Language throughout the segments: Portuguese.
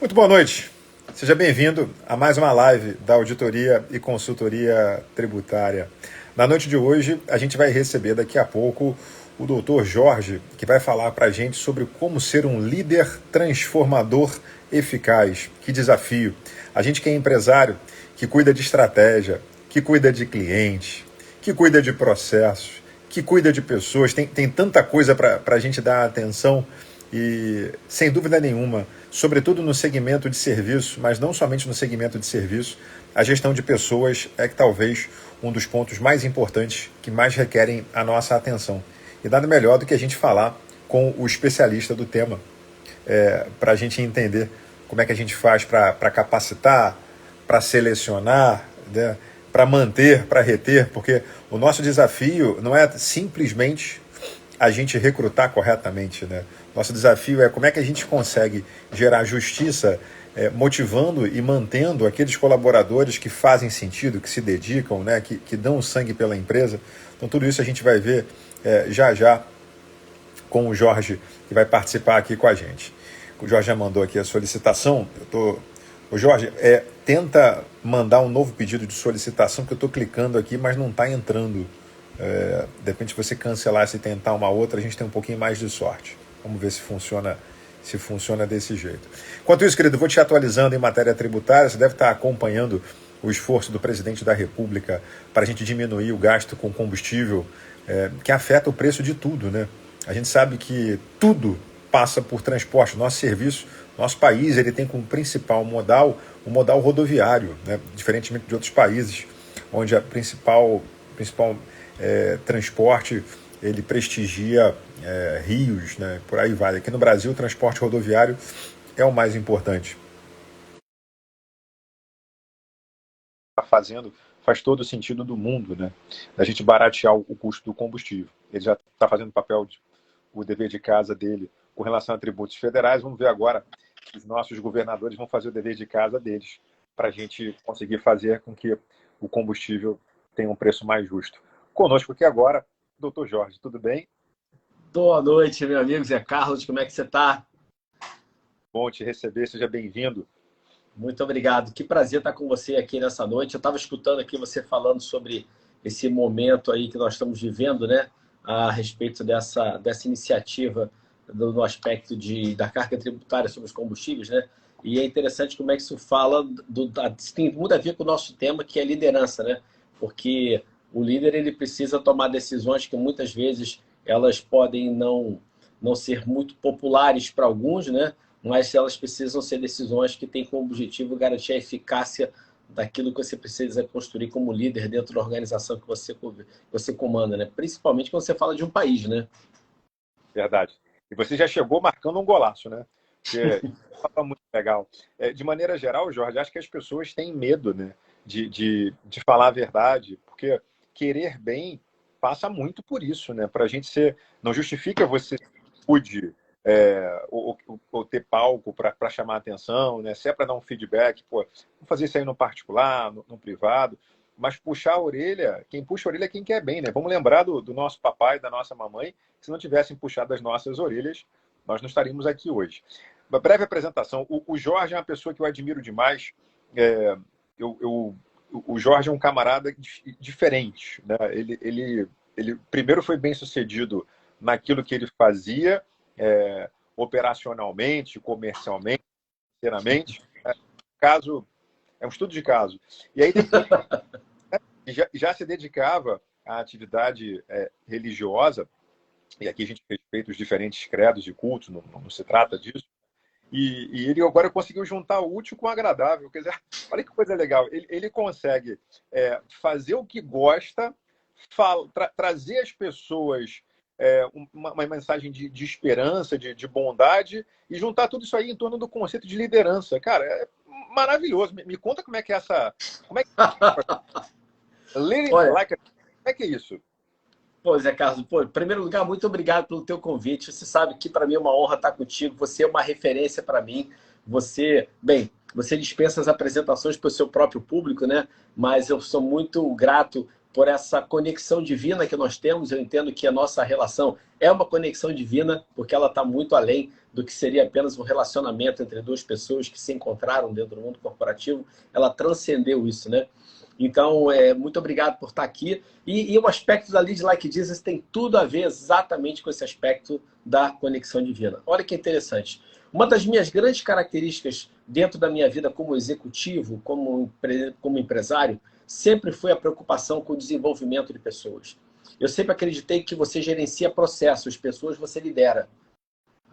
Muito boa noite. Seja bem-vindo a mais uma live da Auditoria e Consultoria Tributária. Na noite de hoje, a gente vai receber daqui a pouco o Dr. Jorge, que vai falar para a gente sobre como ser um líder transformador eficaz. Que desafio! A gente que é empresário, que cuida de estratégia, que cuida de cliente, que cuida de processos, que cuida de pessoas, tem tanta coisa para a gente dar atenção. E, sem dúvida nenhuma, sobretudo no segmento de serviço, mas não somente no segmento de serviço, a gestão de pessoas é que talvez um dos pontos mais importantes que mais requerem a nossa atenção. E nada melhor do que a gente falar com o especialista do tema, para a gente entender como é que a gente faz para capacitar, para selecionar, né, para manter, para reter, porque o nosso desafio não é simplesmente a gente recrutar corretamente, né? Nosso desafio é como é que a gente consegue gerar justiça, motivando e mantendo aqueles colaboradores que fazem sentido, que se dedicam, né? que dão sangue pela empresa. Então tudo isso a gente vai ver já já com o Jorge, que vai participar aqui com a gente. O Jorge já mandou aqui a solicitação. O Jorge, tenta mandar um novo pedido de solicitação, que eu estou clicando aqui, mas não está entrando. De repente, se você cancelar e tentar uma outra, a gente tem um pouquinho mais de sorte. Vamos ver se funciona desse jeito. Enquanto isso, querido, vou te atualizando em matéria tributária. Você deve estar acompanhando o esforço do presidente da República para a gente diminuir o gasto com combustível, que afeta o preço de tudo, né? A gente sabe que tudo passa por transporte. Nosso serviço, nosso país, ele tem como principal modal o modal rodoviário, né? Diferentemente de outros países, onde a principal transporte ele prestigia rios, né? Por aí vai. Aqui no Brasil, o transporte rodoviário é o mais importante. Está fazendo faz todo o sentido do mundo, né? A gente baratear o custo do combustível. Ele já está fazendo o dever de casa dele com relação a tributos federais. Vamos ver agora se os nossos governadores vão fazer o dever de casa deles para a gente conseguir fazer com que o combustível tenha um preço mais justo. Conosco aqui agora, doutor Jorge, tudo bem? Boa noite, meu amigo Zé Carlos, como é que você está? Bom te receber, seja bem-vindo. Muito obrigado, que prazer estar com você aqui nessa noite. Eu estava escutando aqui você falando sobre esse momento aí que nós estamos vivendo, né? A respeito dessa iniciativa no aspecto da carga tributária sobre os combustíveis, né? E é interessante como é que isso fala, tem muito a ver com o nosso tema, que é liderança, né? Porque o líder ele precisa tomar decisões que muitas vezes elas podem não ser muito populares para alguns, né? Mas elas precisam ser decisões que têm como objetivo garantir a eficácia daquilo que você precisa construir como líder dentro da organização que você comanda, né? Principalmente quando você fala de um país, né? Verdade. E você já chegou marcando um golaço, né? Que é muito legal. De maneira geral, Jorge, acho que as pessoas têm medo, né, de falar a verdade, porque querer bem passa muito por isso, né? Para a gente ser. Não justifica você cuide ou ter palco para chamar atenção, né? Se é para dar um feedback, pô, vamos fazer isso aí no particular, no privado. Mas puxar a orelha, quem puxa a orelha é quem quer bem, né? Vamos lembrar do nosso papai, da nossa mamãe, que se não tivessem puxado as nossas orelhas, nós não estaríamos aqui hoje. Uma breve apresentação. O Jorge é uma pessoa que eu admiro demais. É, o Jorge é um camarada diferente, né? Ele primeiro foi bem sucedido naquilo que ele fazia, operacionalmente, comercialmente, financeiramente. Caso, é um estudo de caso. E aí depois já se dedicava à atividade religiosa, e aqui a gente respeita os diferentes credos e cultos, não se trata disso. E ele agora conseguiu juntar o útil com o agradável. Quer dizer, olha que coisa legal. Ele consegue fazer o que gosta, trazer às pessoas uma mensagem de esperança, de bondade, e juntar tudo isso aí em torno do conceito de liderança. Cara, é maravilhoso. Me conta como é que é essa. Como é que Olha, like, como é que é isso? pô, Zé Carlos, pô, em primeiro lugar, muito obrigado pelo teu convite. Você sabe que para mim é uma honra estar contigo. Você é uma referência para mim. Você dispensa as apresentações para o seu próprio público, né? Mas eu sou muito grato por essa conexão divina que nós temos. Eu entendo que a nossa relação é uma conexão divina, porque ela está muito além do que seria apenas um relacionamento entre duas pessoas que se encontraram dentro do mundo corporativo. Ela transcendeu isso, né? Então, muito obrigado por estar aqui. E o aspecto da Lead Like Jesus tem tudo a ver exatamente com esse aspecto da conexão divina. Olha que interessante. Uma das minhas grandes características dentro da minha vida como executivo, como empresário, sempre foi a preocupação com o desenvolvimento de pessoas. Eu sempre acreditei que você gerencia processos, pessoas você lidera.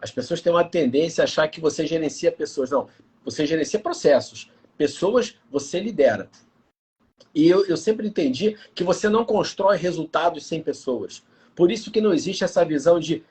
As pessoas têm uma tendência a achar que você gerencia pessoas. Não, você gerencia processos. Pessoas você lidera. E eu sempre entendi que você não constrói resultados sem pessoas. Por isso que não existe essa visão de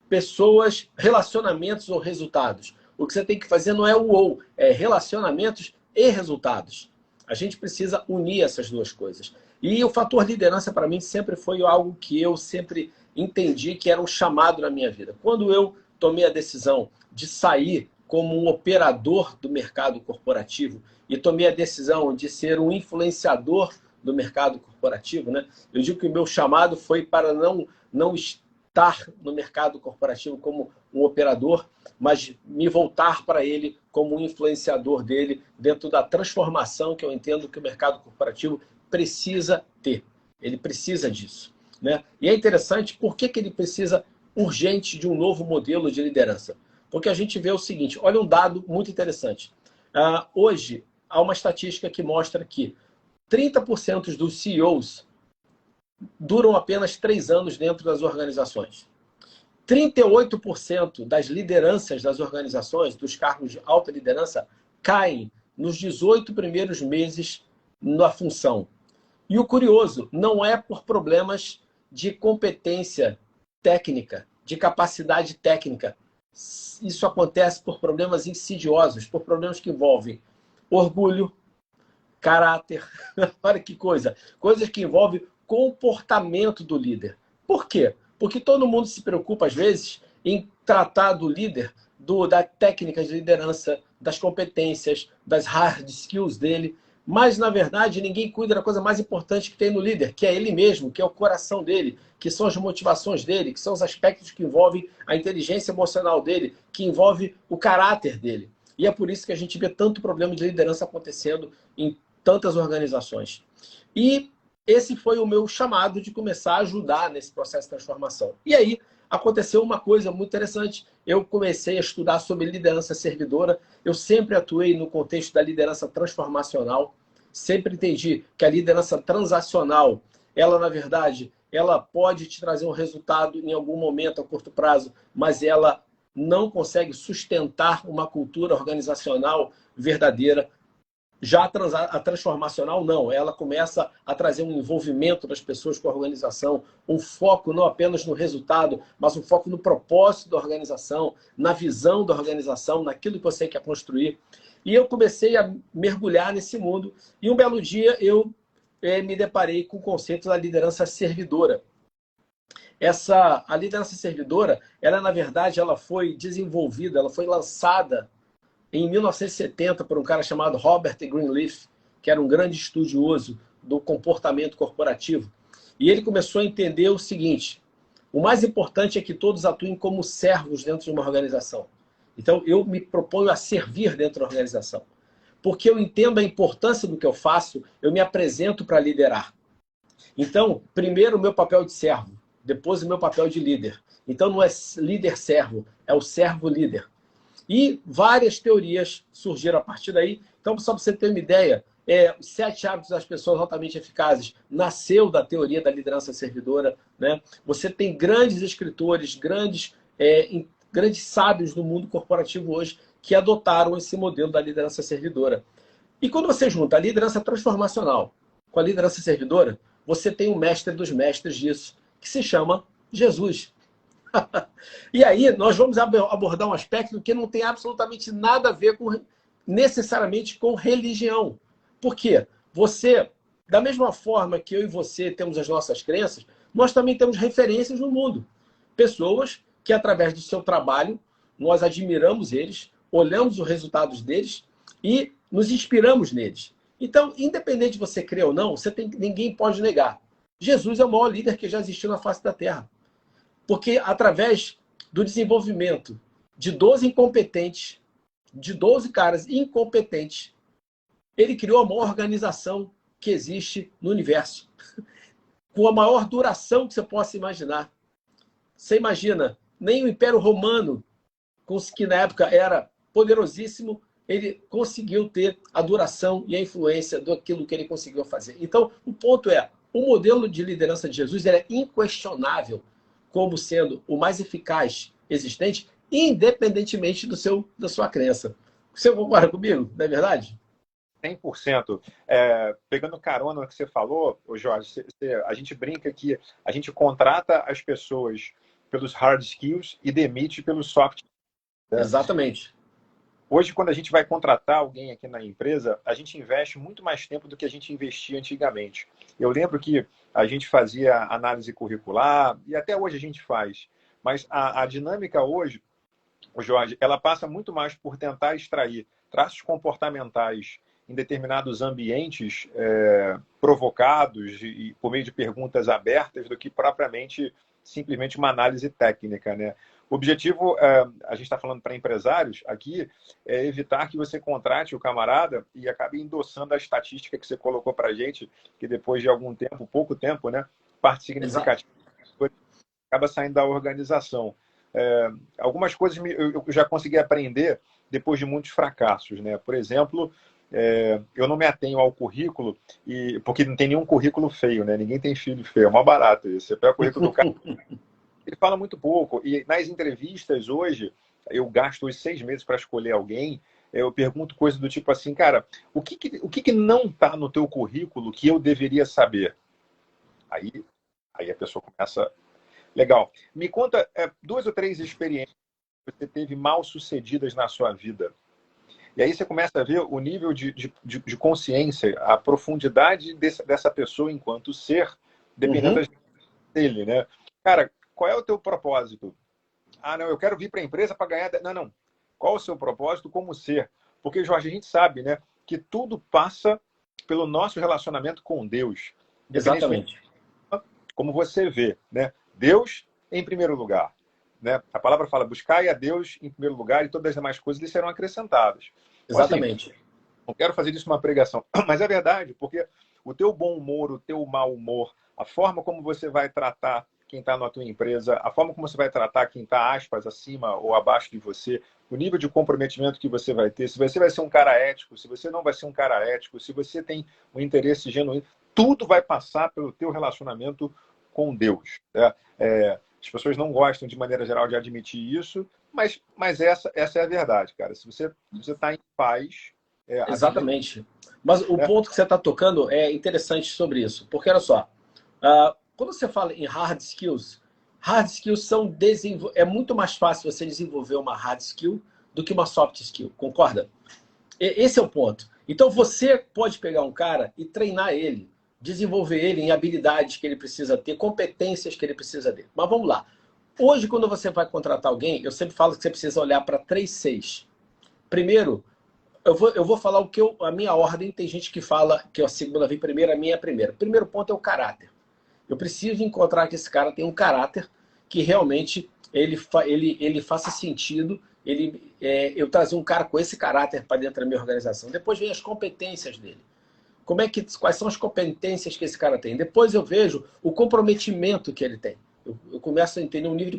pessoas, relacionamentos ou resultados. O que você tem que fazer não é o ou, é relacionamentos e resultados. A gente precisa unir essas duas coisas. E o fator liderança, para mim, sempre foi algo que eu sempre entendi que era um chamado na minha vida. Quando eu tomei a decisão de sair como um operador do mercado corporativo e tomei a decisão de ser um influenciador do mercado corporativo, né? Eu digo que o meu chamado foi para não estar no mercado corporativo como um operador, mas me voltar para ele como um influenciador dele dentro da transformação que eu entendo que o mercado corporativo precisa ter. Ele precisa disso, né? E é interessante, por que ele precisa urgente de um novo modelo de liderança? Porque a gente vê o seguinte, olha um dado muito interessante. Hoje, há uma estatística que mostra que 30% dos CEOs duram apenas 3 anos dentro das organizações. 38% das lideranças das organizações, dos cargos de alta liderança, caem nos 18 primeiros meses na função. E o curioso, não é por problemas de competência técnica, de capacidade técnica. Isso acontece por problemas insidiosos, por problemas que envolvem orgulho, caráter, olha que coisa, coisas que envolvem comportamento do líder. Por quê? Porque todo mundo se preocupa, às vezes, em tratar do líder, da técnica de liderança, das competências, das hard skills dele, mas, na verdade, ninguém cuida da coisa mais importante que tem no líder, que é ele mesmo, que é o coração dele, que são as motivações dele, que são os aspectos que envolvem a inteligência emocional dele, que envolve o caráter dele. E é por isso que a gente vê tanto problema de liderança acontecendo em tantas organizações. E esse foi o meu chamado de começar a ajudar nesse processo de transformação. E aí aconteceu uma coisa muito interessante. Eu comecei a estudar sobre liderança servidora. Eu sempre atuei no contexto da liderança transformacional. Sempre entendi que a liderança transacional, ela, na verdade, ela pode te trazer um resultado em algum momento a curto prazo, mas ela não consegue sustentar uma cultura organizacional verdadeira. Já a transformacional, não. Ela começa a trazer um envolvimento das pessoas com a organização, um foco não apenas no resultado, mas um foco no propósito da organização, na visão da organização, naquilo que você quer construir. E eu comecei a mergulhar nesse mundo. E um belo dia eu me deparei com o conceito da liderança servidora. A liderança servidora, ela, na verdade, ela foi desenvolvida, ela foi lançada em 1970, por um cara chamado Robert Greenleaf, que era um grande estudioso do comportamento corporativo. E ele começou a entender o seguinte: o mais importante é que todos atuem como servos dentro de uma organização. Então, eu me proponho a servir dentro da organização. Porque eu entendo a importância do que eu faço, eu me apresento para liderar. Então, primeiro o meu papel de servo, depois o meu papel de líder. Então, não é líder-servo, é o servo-líder. E várias teorias surgiram a partir daí. Então, só para você ter uma ideia, os 7 hábitos das pessoas altamente eficazes nasceu da teoria da liderança servidora, né? Você tem grandes escritores, grandes sábios do mundo corporativo hoje que adotaram esse modelo da liderança servidora. E quando você junta a liderança transformacional com a liderança servidora, você tem o mestre dos mestres disso, que se chama Jesus. E aí nós vamos abordar um aspecto que não tem absolutamente nada a ver necessariamente com religião. Por quê? Você, da mesma forma que eu e você temos as nossas crenças, nós também temos referências no mundo. Pessoas que, através do seu trabalho, nós admiramos eles, olhamos os resultados deles e nos inspiramos neles. Então, independente de você crer ou não, ninguém pode negar. Jesus é o maior líder que já existiu na face da Terra. Porque através do desenvolvimento de 12 incompetentes, de 12 caras incompetentes, ele criou a maior organização que existe no universo. Com a maior duração que você possa imaginar. Você imagina, nem o Império Romano, que na época era poderosíssimo, ele conseguiu ter a duração e a influência daquilo que ele conseguiu fazer. Então, o ponto é, o modelo de liderança de Jesus é inquestionável como sendo o mais eficaz existente, independentemente da sua crença. Você concorda comigo, não é verdade? 100%. Pegando carona no que você falou, Jorge, a gente brinca que a gente contrata as pessoas pelos hard skills e demite pelos soft skills. Né? Exatamente. Hoje, quando a gente vai contratar alguém aqui na empresa, a gente investe muito mais tempo do que a gente investia antigamente. Eu lembro que a gente fazia análise curricular, e até hoje a gente faz, mas a dinâmica hoje, Jorge, ela passa muito mais por tentar extrair traços comportamentais em determinados ambientes provocados e por meio de perguntas abertas do que propriamente simplesmente uma análise técnica, né? O objetivo, a gente está falando para empresários aqui, é evitar que você contrate o camarada e acabe endossando a estatística que você colocou para a gente, que depois de algum tempo, pouco tempo, né, parte significativa acaba saindo da organização. Algumas coisas eu já consegui aprender depois de muitos fracassos, né? Por exemplo, eu não me atenho ao currículo, porque não tem nenhum currículo feio, né? Ninguém tem filho feio, é mó barato isso. Você pega o currículo do cara, ele fala muito pouco. E nas entrevistas hoje, eu gasto os 6 meses para escolher alguém, eu pergunto coisas do tipo assim, cara, o que não está no teu currículo que eu deveria saber? Aí a pessoa começa... Legal. Me conta 2 ou 3 experiências que você teve mal sucedidas na sua vida. E aí você começa a ver o nível de consciência, a profundidade dessa pessoa enquanto ser, dependendo dele, né? Cara, qual é o teu propósito? Ah, não, eu quero vir para a empresa para ganhar... Não. Qual é o seu propósito como ser? Porque, Jorge, a gente sabe, né, que tudo passa pelo nosso relacionamento com Deus. Exatamente. Como você vê, né? Deus em primeiro lugar. Né? A palavra fala, buscai a Deus em primeiro lugar e todas as demais coisas lhe serão acrescentadas. Exatamente. Assim, não quero fazer disso uma pregação, mas é verdade, porque o teu bom humor, o teu mau humor, a forma como você vai tratar quem está na tua empresa, a forma como você vai tratar quem está, aspas, acima ou abaixo de você, o nível de comprometimento que você vai ter, se você vai ser um cara ético, se você não vai ser um cara ético, se você tem um interesse genuíno, tudo vai passar pelo teu relacionamento com Deus. Né? As pessoas não gostam, de maneira geral, de admitir isso, mas essa é a verdade, cara. Se você está em paz... Exatamente. Mas o ponto que você está tocando é interessante sobre isso. Porque, olha só, quando você fala em hard skills são é muito mais fácil você desenvolver uma hard skill do que uma soft skill, concorda? Esse é o ponto. Então você pode pegar um cara e treinar ele, desenvolver ele em habilidades que ele precisa ter, competências que ele precisa ter. Mas vamos lá. Hoje, quando você vai contratar alguém, eu sempre falo que você precisa olhar para 3 Cs. Primeiro, eu vou falar a minha ordem. Tem gente que fala que a segunda vem primeiro, a minha é a primeira. Primeiro ponto é o caráter. Eu preciso encontrar que esse cara tem um caráter que realmente ele faça sentido. Eu trazer um cara com esse caráter para dentro da minha organização. Depois vem as competências dele. Quais são as competências que esse cara tem? Depois eu vejo o comprometimento que ele tem. Eu começo a entender o nível de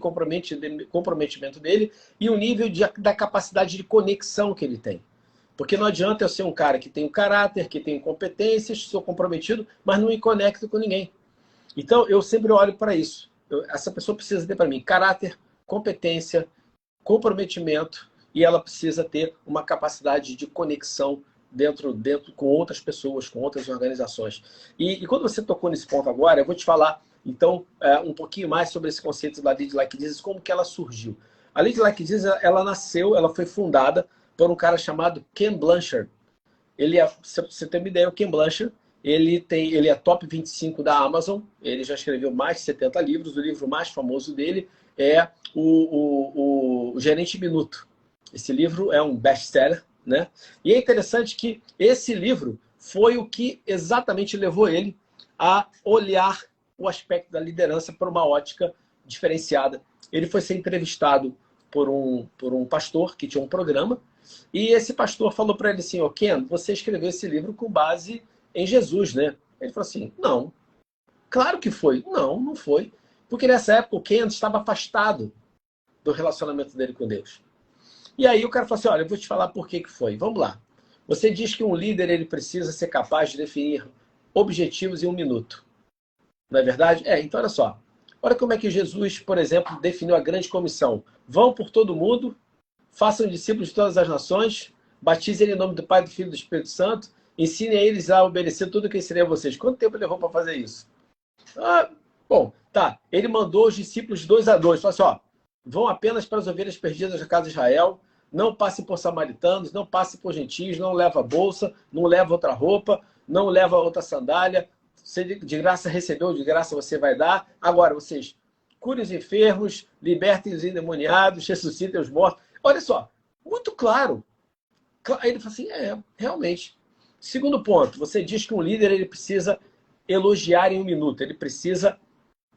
comprometimento dele e o nível da capacidade de conexão que ele tem. Porque não adianta eu ser um cara que tem o caráter, que tem competências, sou comprometido, mas não me conecto com ninguém. Então, eu sempre olho para isso. Essa pessoa precisa ter para mim caráter, competência, comprometimento e ela precisa ter uma capacidade de conexão dentro com outras pessoas, com outras organizações. E quando você tocou nesse ponto agora, eu vou te falar, então, um pouquinho mais sobre esse conceito da Lead Like Jesus, como que ela surgiu. A Lead Like Jesus, ela foi fundada por um cara chamado Ken Blanchard. Se você tem uma ideia, o Ken Blanchard, ele é top 25 da Amazon, ele já escreveu mais de 70 livros, o livro mais famoso dele é o Gerente Minuto. Esse livro é um best-seller, né? E é interessante que esse livro foi o que exatamente levou ele a olhar o aspecto da liderança por uma ótica diferenciada. Ele foi ser entrevistado por um pastor que tinha um programa, e esse pastor falou para ele assim, Ken, você escreveu esse livro com base em Jesus, né? Ele falou assim, não. Claro que foi. Não, não foi. Porque nessa época o Ken estava afastado do relacionamento dele com Deus. E aí o cara falou assim, olha, eu vou te falar por que foi. Vamos lá. Você diz que um líder ele precisa ser capaz de definir objetivos em 1 minuto. Não é verdade? Então olha só. Olha como é que Jesus, por exemplo, definiu a grande comissão. Vão por todo mundo, façam discípulos de todas as nações, batizem em nome do Pai, do Filho e do Espírito Santo, ensinem eles a obedecer tudo o que ensinei a vocês. Quanto tempo levou para fazer isso? Bom, tá. Ele mandou os discípulos de 2 a 2. Falou assim, vão apenas para as ovelhas perdidas da casa de Israel, não passem por samaritanos, não passem por gentios, não leva bolsa, não leva outra roupa, não leva outra sandália. Você de graça recebeu, de graça você vai dar. Agora, vocês curem os enfermos, libertem os endemoniados, ressuscitem os mortos. Olha só, muito claro. Aí ele falou assim, realmente. Segundo ponto, você diz que um líder ele precisa elogiar em 1 minuto. Ele precisa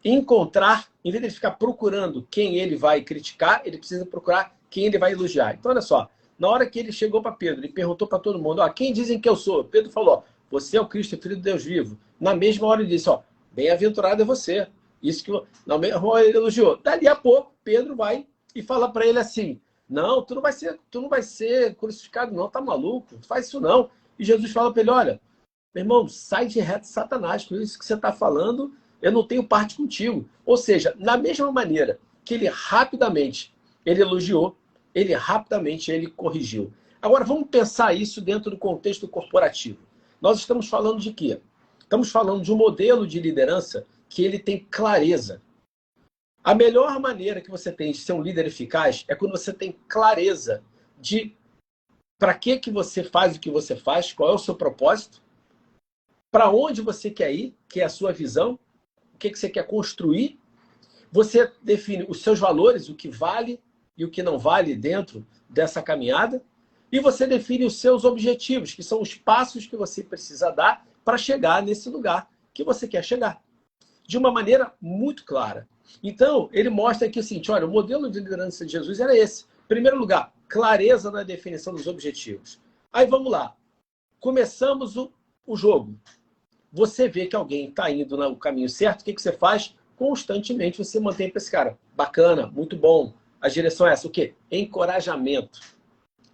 encontrar, em vez de ele ficar procurando quem ele vai criticar, ele precisa procurar quem ele vai elogiar. Então, olha só, na hora que ele chegou para Pedro, ele perguntou para todo mundo, quem dizem que eu sou? Pedro falou, você é o Cristo, filho de Deus vivo. Na mesma hora ele disse, bem-aventurado é você. Isso que na mesma hora ele elogiou. Dali a pouco, Pedro vai e fala para ele assim, não, tu não vai ser crucificado não, tá maluco? Não faz isso não. E Jesus fala para ele, olha, meu irmão, sai de reto, Satanás, com isso que você está falando, eu não tenho parte contigo. Ou seja, na mesma maneira que ele rapidamente ele elogiou, ele rapidamente ele corrigiu. Agora, vamos pensar isso dentro do contexto corporativo. Nós estamos falando de quê? Estamos falando de um modelo de liderança que ele tem clareza. A melhor maneira que você tem de ser um líder eficaz é quando você tem clareza de para que você faz o que você faz, qual é o seu propósito, para onde você quer ir, que é a sua visão, o que você quer construir. Você define os seus valores, o que vale e o que não vale dentro dessa caminhada. E você define os seus objetivos, que são os passos que você precisa dar para chegar nesse lugar que você quer chegar. De uma maneira muito clara. Então, ele mostra aqui o seguinte, olha, o modelo de liderança de Jesus era esse. Em primeiro lugar, clareza na definição dos objetivos. Aí vamos lá. Começamos o jogo. Você vê que alguém está indo no caminho certo, o que você faz? Constantemente você mantém para esse cara. Bacana, muito bom. A direção é essa. O quê? Encorajamento.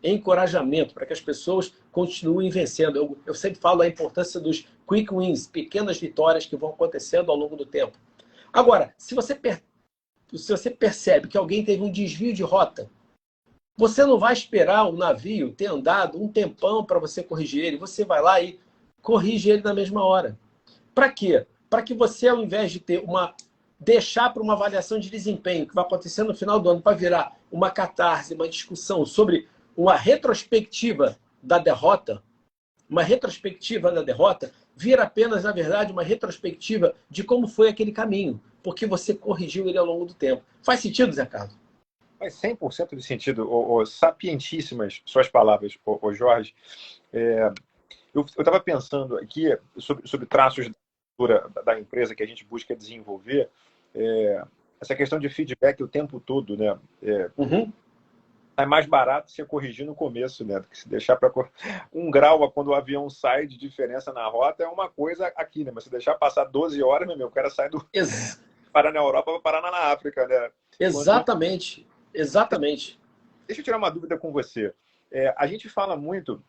Encorajamento para que as pessoas continuem vencendo. Eu sempre falo a importância dos quick wins, pequenas vitórias que vão acontecendo ao longo do tempo. Agora, se você percebe que alguém teve um desvio de rota, você não vai esperar o navio ter andado um tempão para você corrigir ele. Você vai lá e corrige ele na mesma hora. Para quê? Para que você, ao invés de deixar para uma avaliação de desempenho que vai acontecer no final do ano para virar uma catarse, uma discussão sobre uma retrospectiva da derrota, vira apenas, na verdade, uma retrospectiva de como foi aquele caminho, porque você corrigiu ele ao longo do tempo. Faz sentido, Zé Carlos? Faz 100% de sentido. Sapientíssimas suas palavras, Jorge. Eu estava pensando aqui sobre traços da cultura da empresa que a gente busca desenvolver, essa questão de feedback o tempo todo, né? É mais barato você corrigir no começo, né? Do que se deixar para 1 grau quando o avião sai de diferença na rota é uma coisa aqui, né? Mas se deixar passar 12 horas, meu, o cara sai do parar na Europa para parar na África, né? Exatamente. Exatamente. Deixa eu tirar uma dúvida com você. A gente fala muito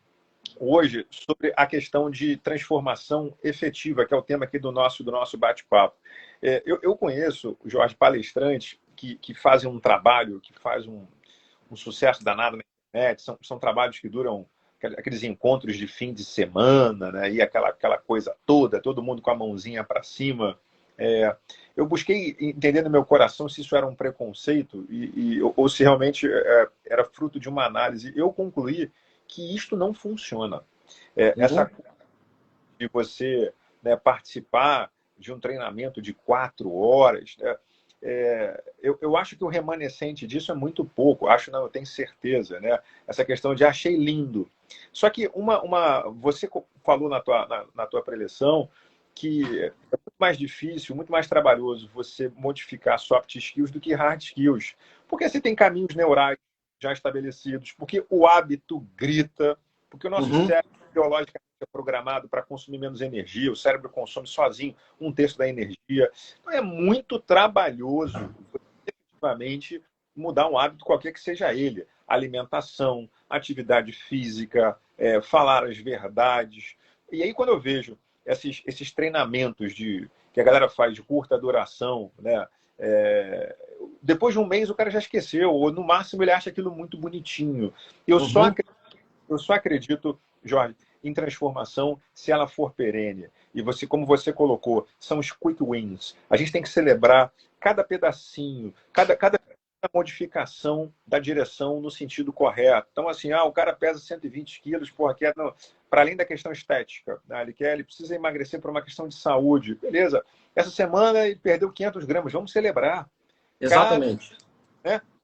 hoje sobre a questão de transformação efetiva, que é o tema aqui do nosso bate-papo. Eu conheço, Jorge, palestrantes que fazem um trabalho, que faz um sucesso danado na internet, são trabalhos que duram aqueles encontros de fim de semana, né? E aquela coisa toda, todo mundo com a mãozinha para cima. Eu busquei entender no meu coração se isso era um preconceito ou se realmente era fruto de uma análise. Eu concluí que isto não funciona. Essa coisa de você, né, participar de um treinamento de 4 horas, né, eu acho que o remanescente disso é muito pouco. Não, eu tenho certeza, né? Essa questão de achei lindo. Só que você falou na tua preleção que é muito mais difícil, muito mais trabalhoso você modificar soft skills do que hard skills. Porque você tem caminhos neurais já estabelecidos, porque o hábito grita, porque o nosso cérebro biologicamente é programado para consumir menos energia, o cérebro consome sozinho um terço da energia. Então é muito trabalhoso, efetivamente, mudar um hábito qualquer que seja ele. Alimentação, atividade física, falar as verdades. E aí, quando eu vejo esses treinamentos que a galera faz de curta duração, né? Depois de um mês o cara já esqueceu, ou no máximo ele acha aquilo muito bonitinho. Eu só acredito, Jorge, em transformação se ela for perene. E você, como você colocou, são os quick wins. A gente tem que celebrar cada pedacinho, cada modificação da direção no sentido correto. Então, assim, o cara pesa 120 quilos, porra, para além da questão estética, né? Ele precisa emagrecer por uma questão de saúde. Beleza. Essa semana ele perdeu 500 gramas. Vamos celebrar. Exatamente.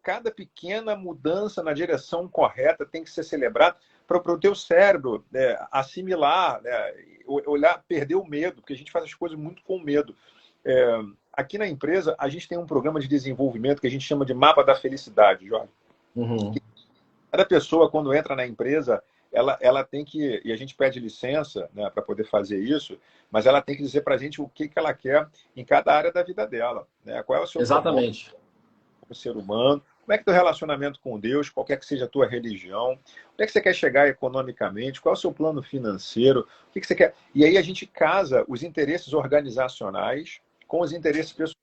Cada pequena mudança na direção correta tem que ser celebrada para o teu cérebro assimilar, olhar, perder o medo, porque a gente faz as coisas muito com medo. Aqui na empresa, a gente tem um programa de desenvolvimento que a gente chama de mapa da felicidade, Jorge. Cada pessoa, quando entra na empresa, ela tem que, e a gente pede licença, né, para poder fazer isso, mas ela tem que dizer para a gente o que ela quer em cada área da vida dela. Né? Qual é o seu Exatamente. como ser humano, como é que é o teu relacionamento com Deus, qualquer que seja a tua religião, onde é que você quer chegar economicamente, qual é o seu plano financeiro, o que você quer. E aí a gente casa os interesses organizacionais com os interesses pessoais.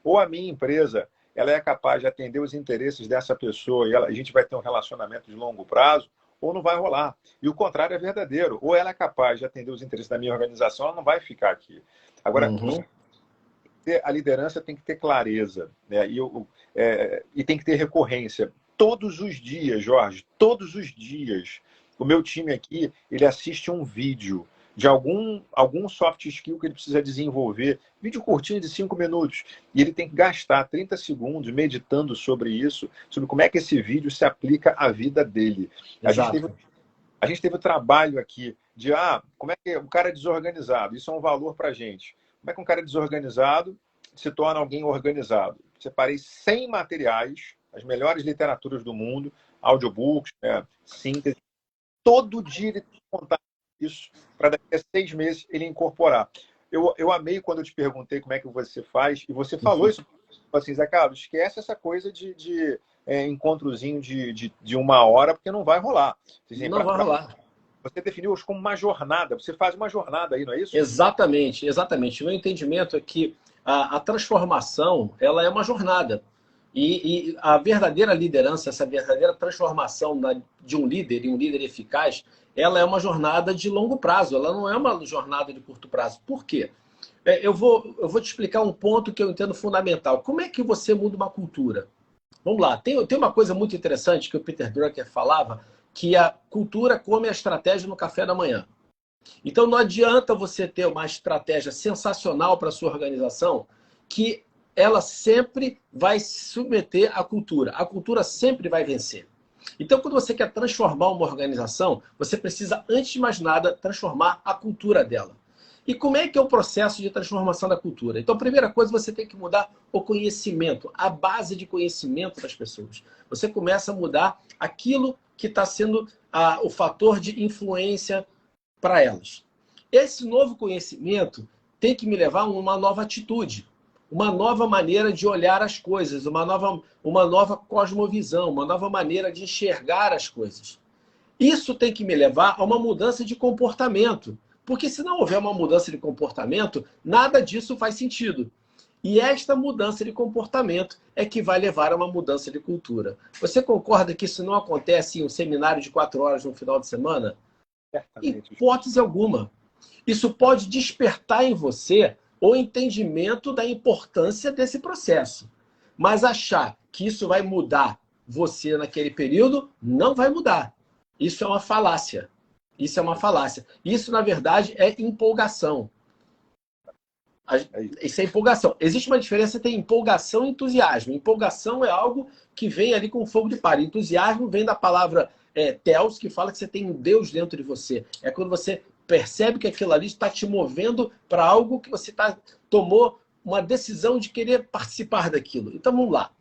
Ou a minha empresa ela é capaz de atender os interesses dessa pessoa e a gente vai ter um relacionamento de longo prazo, ou não vai rolar. E o contrário é verdadeiro. Ou ela é capaz de atender os interesses da minha organização, ela não vai ficar aqui. Agora, a liderança tem que ter clareza, né? E tem que ter recorrência. Todos os dias, Jorge, todos os dias, o meu time aqui, ele assiste um vídeo de algum soft skill que ele precisa desenvolver, vídeo curtinho de 5 minutos, e ele tem que gastar 30 segundos meditando sobre isso, sobre como é que esse vídeo se aplica à vida dele. A gente teve o trabalho aqui de, como é que o cara é desorganizado, isso é um valor para a gente. Como é que um cara desorganizado se torna alguém organizado? Separei 100 materiais, as melhores literaturas do mundo, audiobooks, síntese. Todo dia ele tem que contar isso para daqui a 6 meses ele incorporar. Eu amei quando eu te perguntei como é que você faz, e você falou isso assim, Zé Carlos, esquece essa coisa de encontrozinho de 1 hora, porque não vai rolar. Não vai rolar. Você definiu como uma jornada. Você faz uma jornada aí, não é isso? Exatamente, exatamente. O meu entendimento é que a transformação ela é uma jornada. E a verdadeira liderança, essa verdadeira transformação de um líder, e um líder eficaz, ela é uma jornada de longo prazo. Ela não é uma jornada de curto prazo. Por quê? Eu vou te explicar um ponto que eu entendo fundamental. Como é que você muda uma cultura? Vamos lá. Tem uma coisa muito interessante que o Peter Drucker falava, que a cultura come a estratégia no café da manhã. Então não adianta você ter uma estratégia sensacional para a sua organização que ela sempre vai submeter à cultura. A cultura sempre vai vencer. Então quando você quer transformar uma organização, você precisa, antes de mais nada, transformar a cultura dela. E como é que é o processo de transformação da cultura? Então, a primeira coisa, você tem que mudar o conhecimento, a base de conhecimento das pessoas. Você começa a mudar aquilo que está sendo o fator de influência para elas. Esse novo conhecimento tem que me levar a uma nova atitude, uma nova maneira de olhar as coisas, uma nova cosmovisão, uma nova maneira de enxergar as coisas. Isso tem que me levar a uma mudança de comportamento, porque se não houver uma mudança de comportamento, nada disso faz sentido. E esta mudança de comportamento é que vai levar a uma mudança de cultura. Você concorda que isso não acontece em um seminário de 4 horas no final de semana? Certamente. Hipótese alguma. Isso pode despertar em você o entendimento da importância desse processo. Mas achar que isso vai mudar você naquele período, não vai mudar. Isso é uma falácia. Isso é uma falácia. Isso, na verdade, é empolgação. Isso é empolgação. Existe uma diferença entre empolgação e entusiasmo. Empolgação é algo que vem ali com fogo de palha. Entusiasmo vem da palavra telos, que fala que você tem um Deus dentro de você. É quando você percebe que aquilo ali está te movendo para algo que você tomou uma decisão de querer participar daquilo. Então, vamos lá.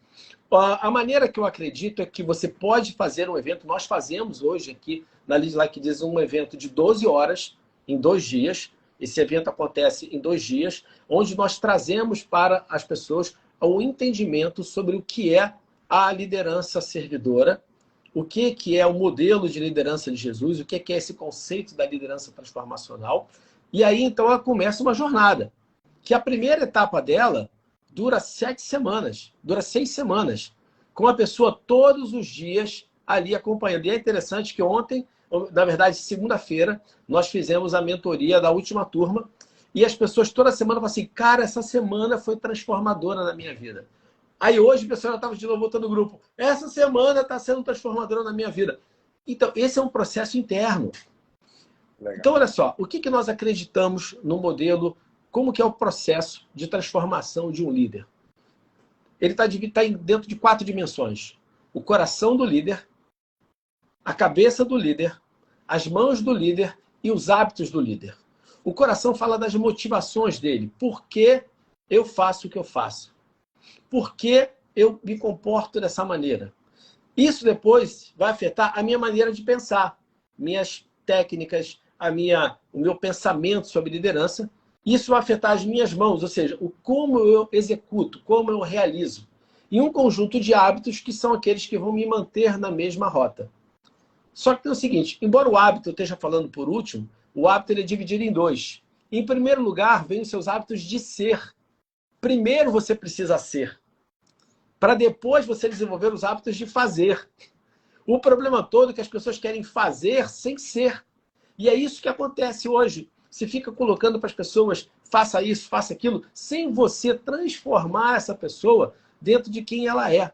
A maneira que eu acredito é que você pode fazer um evento, nós fazemos hoje aqui na Lead Like This um evento de 12 horas, em 2 dias. Esse evento acontece em 2 dias, onde nós trazemos para as pessoas um entendimento sobre o que é a liderança servidora, o que é o modelo de liderança de Jesus, o que é esse conceito da liderança transformacional. E aí, então, ela começa uma jornada, que a primeira etapa dela dura 7 semanas, dura 6 semanas, com a pessoa todos os dias ali acompanhando. E é interessante que ontem, na verdade, segunda-feira, nós fizemos a mentoria da última turma, e as pessoas toda semana falam assim, cara, essa semana foi transformadora na minha vida. Aí hoje o pessoal já estava de novo voltando no grupo. Essa semana está sendo transformadora na minha vida. Então, esse é um processo interno. Legal. Então, olha só, o que nós acreditamos no modelo, como que é o processo de transformação de um líder? Ele está dentro de 4 dimensões. O coração do líder, a cabeça do líder, as mãos do líder e os hábitos do líder. O coração fala das motivações dele. Por que eu faço o que eu faço? Por que eu me comporto dessa maneira? Isso depois vai afetar a minha maneira de pensar, minhas técnicas, o meu pensamento sobre liderança. Isso vai afetar as minhas mãos, ou seja, como eu executo, como eu realizo. E um conjunto de hábitos que são aqueles que vão me manter na mesma rota. Só que tem o seguinte, embora o hábito eu esteja falando por último, o hábito ele é dividido em 2. Em primeiro lugar, vem os seus hábitos de ser. Primeiro você precisa ser, para depois você desenvolver os hábitos de fazer. O problema todo é que as pessoas querem fazer sem ser. E é isso que acontece hoje. Você fica colocando para as pessoas, faça isso, faça aquilo, sem você transformar essa pessoa dentro de quem ela é,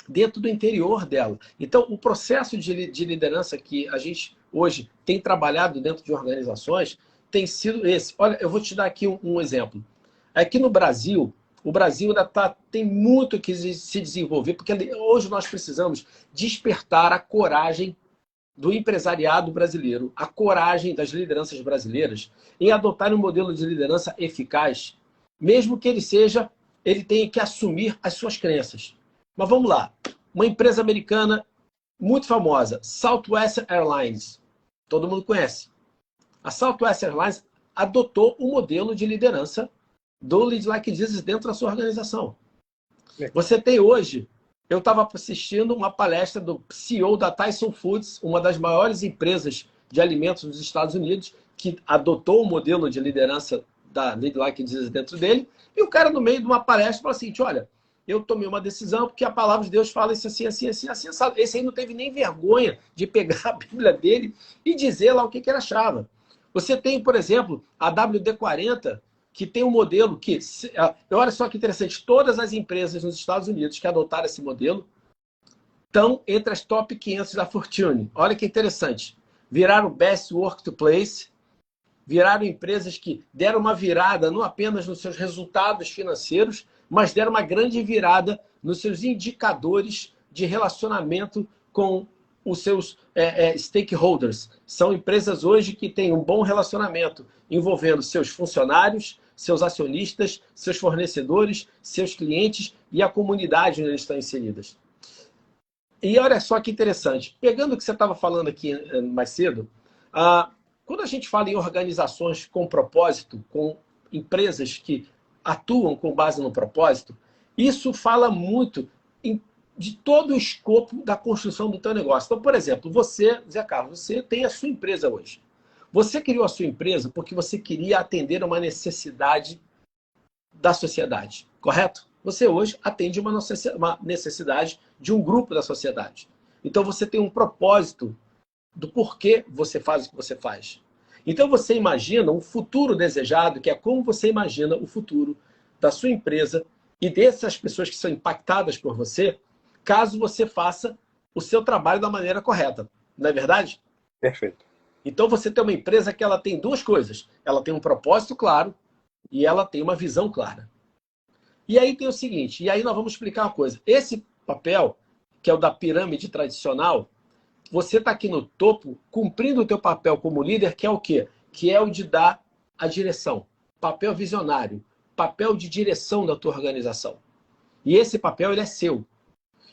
dentro do interior dela. Então, o processo de liderança que a gente hoje tem trabalhado dentro de organizações tem sido esse. Olha, eu vou te dar aqui um exemplo. Aqui no Brasil, o Brasil ainda tem muito que se desenvolver, porque hoje nós precisamos despertar a coragem do empresariado brasileiro, a coragem das lideranças brasileiras em adotar um modelo de liderança eficaz, mesmo que ele tenha que assumir as suas crenças. Mas vamos lá. Uma empresa americana muito famosa, Southwest Airlines. Todo mundo conhece. A Southwest Airlines adotou um modelo de liderança do Lead Like Jesus dentro da sua organização. Você tem hoje, eu estava assistindo uma palestra do CEO da Tyson Foods, uma das maiores empresas de alimentos dos Estados Unidos, que adotou o modelo de liderança da Lead Like Jesus dentro dele, e o cara no meio de uma palestra falou assim, olha, eu tomei uma decisão porque a palavra de Deus fala isso assim, assim, assim, assim. Esse aí não teve nem vergonha de pegar a Bíblia dele e dizer lá o que ele achava. Você tem, por exemplo, a WD-40, que tem um modelo que... Olha só que interessante, todas as empresas nos Estados Unidos que adotaram esse modelo estão entre as top 500 da Fortune. Olha que interessante. Viraram Best Workplace, viraram empresas que deram uma virada não apenas nos seus resultados financeiros, mas deram uma grande virada nos seus indicadores de relacionamento com os seus stakeholders. São empresas hoje que têm um bom relacionamento envolvendo seus funcionários, seus acionistas, seus fornecedores, seus clientes e a comunidade onde eles estão inseridas. E olha só que interessante. Pegando o que você estava falando aqui mais cedo, quando a gente fala em organizações com propósito, com empresas que atuam com base no propósito, isso fala muito de todo o escopo da construção do teu negócio. Então, por exemplo, você, Zé Carlos, você tem a sua empresa hoje. Você criou a sua empresa porque você queria atender a uma necessidade da sociedade, correto? Você hoje atende uma necessidade de um grupo da sociedade. Então, você tem um propósito do porquê você faz o que você faz. Então, você imagina um futuro desejado, que é como você imagina o futuro da sua empresa e dessas pessoas que são impactadas por você, caso você faça o seu trabalho da maneira correta. Não é verdade? Perfeito. Então, você tem uma empresa que ela tem 2 coisas. Ela tem um propósito claro e ela tem uma visão clara. E aí tem o seguinte, e aí nós vamos explicar uma coisa. Esse papel, que é o da pirâmide tradicional, você está aqui no topo, cumprindo o teu papel como líder, que é o quê? Que é o de dar a direção. Papel visionário. Papel de direção da tua organização. E esse papel ele é seu.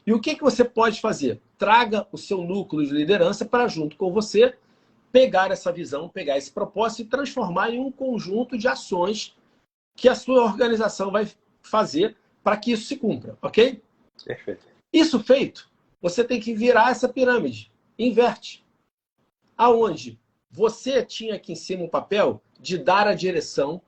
E o que você pode fazer? Traga o seu núcleo de liderança para, junto com você, pegar essa visão, pegar esse propósito e transformar em um conjunto de ações que a sua organização vai fazer para que isso se cumpra, ok? Perfeito. Isso feito, você tem que virar essa pirâmide. Inverte. Aonde você tinha aqui em cima o papel de dar a direção,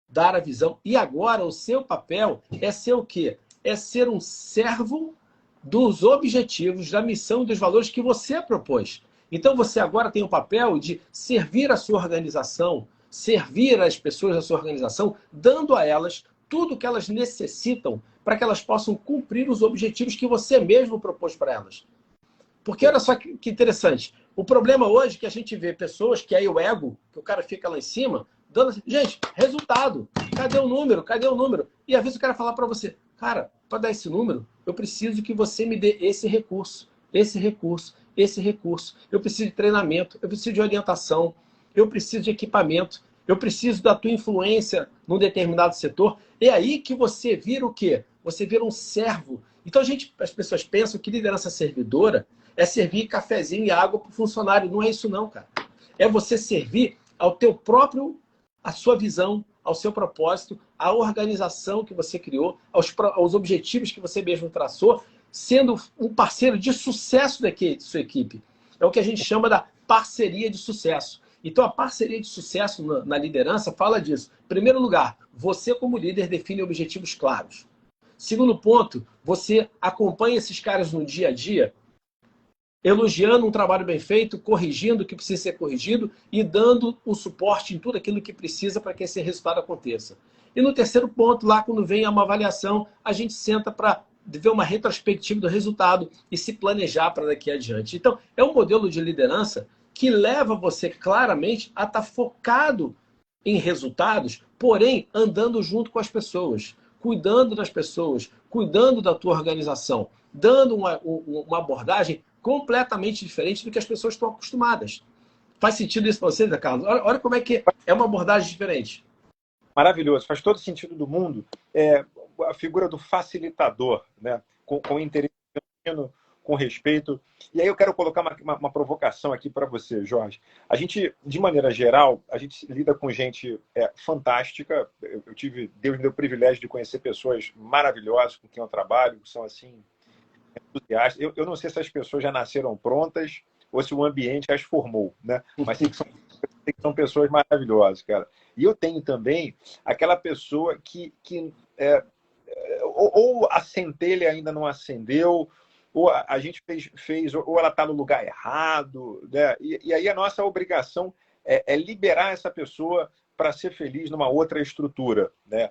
dar a visão, e agora o seu papel é ser o quê? É ser um servo dos objetivos, da missão e dos valores que você propôs. Então você agora tem o papel de servir a sua organização, servir as pessoas da sua organização, dando a elas tudo o que elas necessitam para que elas possam cumprir os objetivos que você mesmo propôs para elas. Porque olha só que interessante. O problema hoje é que a gente vê pessoas que aí o ego, que o cara fica lá em cima, dando assim, gente, resultado, cadê o número? Cadê o número? E às vezes o cara fala para você, cara, para dar esse número, eu preciso que você me dê esse recurso, esse recurso, esse recurso. Eu preciso de treinamento, eu preciso de orientação, eu preciso de equipamento, eu preciso da tua influência num determinado setor. É aí que você vira o quê? Você vira um servo. Então as pessoas pensam que liderança servidora é servir cafezinho e água para o funcionário. Não é isso não, cara. É você servir ao teu próprio, à sua visão, ao seu propósito, à organização que você criou, aos objetivos que você mesmo traçou, sendo um parceiro de sucesso da sua equipe. É o que a gente chama da parceria de sucesso. Então, a parceria de sucesso na liderança fala disso. Em primeiro lugar, você como líder define objetivos claros. Segundo ponto, você acompanha esses caras no dia a dia, elogiando um trabalho bem feito, corrigindo o que precisa ser corrigido e dando o suporte em tudo aquilo que precisa para que esse resultado aconteça. E no terceiro ponto, lá quando vem uma avaliação, a gente senta para ver uma retrospectiva do resultado e se planejar para daqui adiante. Então, é um modelo de liderança que leva você claramente a estar focado em resultados, porém andando junto com as pessoas, cuidando das pessoas, cuidando da tua organização, dando uma abordagem completamente diferente do que as pessoas estão acostumadas. Faz sentido isso para você, Zé Carlos? Olha como é que é uma abordagem diferente. Maravilhoso, faz todo sentido do mundo. A figura do facilitador, né? com interesse, com respeito. E aí eu quero colocar uma provocação aqui para você, Jorge. A gente, de maneira geral, a gente lida com gente fantástica. Deus me deu o privilégio de conhecer pessoas maravilhosas com quem eu trabalho, que são assim, entusiastas. Eu não sei se as pessoas já nasceram prontas ou se o ambiente as formou, né? Mas sei que são pessoas maravilhosas, cara. E eu tenho também aquela pessoa que ou a centelha ainda não acendeu, ou a gente fez ou ela está no lugar errado, né? E aí a nossa obrigação é liberar essa pessoa para ser feliz numa outra estrutura, né?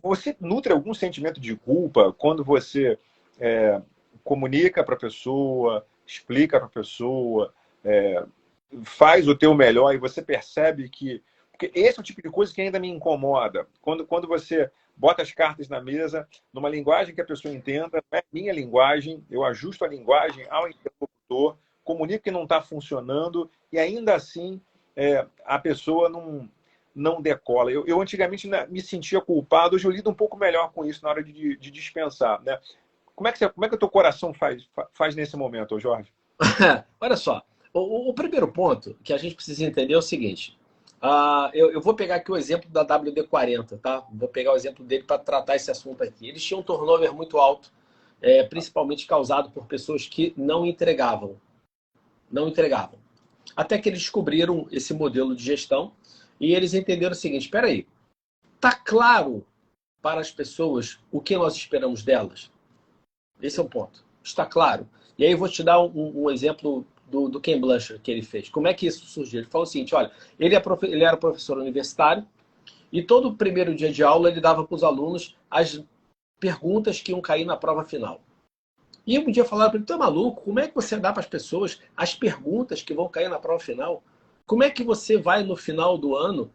Você nutre algum sentimento de culpa quando você comunica para a pessoa, explica para a pessoa, faz o teu melhor e você percebe que... Porque esse é o tipo de coisa que ainda me incomoda. Quando você bota as cartas na mesa, numa linguagem que a pessoa entenda, não é minha linguagem, eu ajusto a linguagem ao interlocutor, comunico que não está funcionando e ainda assim a pessoa não decola. Eu antigamente me sentia culpado, hoje eu lido um pouco melhor com isso na hora de dispensar, né? Como é que o teu coração faz nesse momento, Jorge? Olha só, o primeiro ponto que a gente precisa entender é o seguinte. Eu vou pegar aqui o exemplo da WD-40, tá? Vou pegar o exemplo dele para tratar esse assunto aqui. Eles tinham um turnover muito alto, principalmente causado por pessoas que não entregavam. Não entregavam. Até que eles descobriram esse modelo de gestão e eles entenderam o seguinte, espera aí, tá claro para as pessoas o que nós esperamos delas? Esse é o ponto. Está claro. E aí eu vou te dar um exemplo do Ken Blanchard que ele fez. Como é que isso surgiu? Ele falou o seguinte, olha, ele era professor universitário e todo o primeiro dia de aula ele dava para os alunos as perguntas que iam cair na prova final. E um dia falaram para ele, tu é maluco? Como é que você dá para as pessoas as perguntas que vão cair na prova final? Como é que você vai no final do ano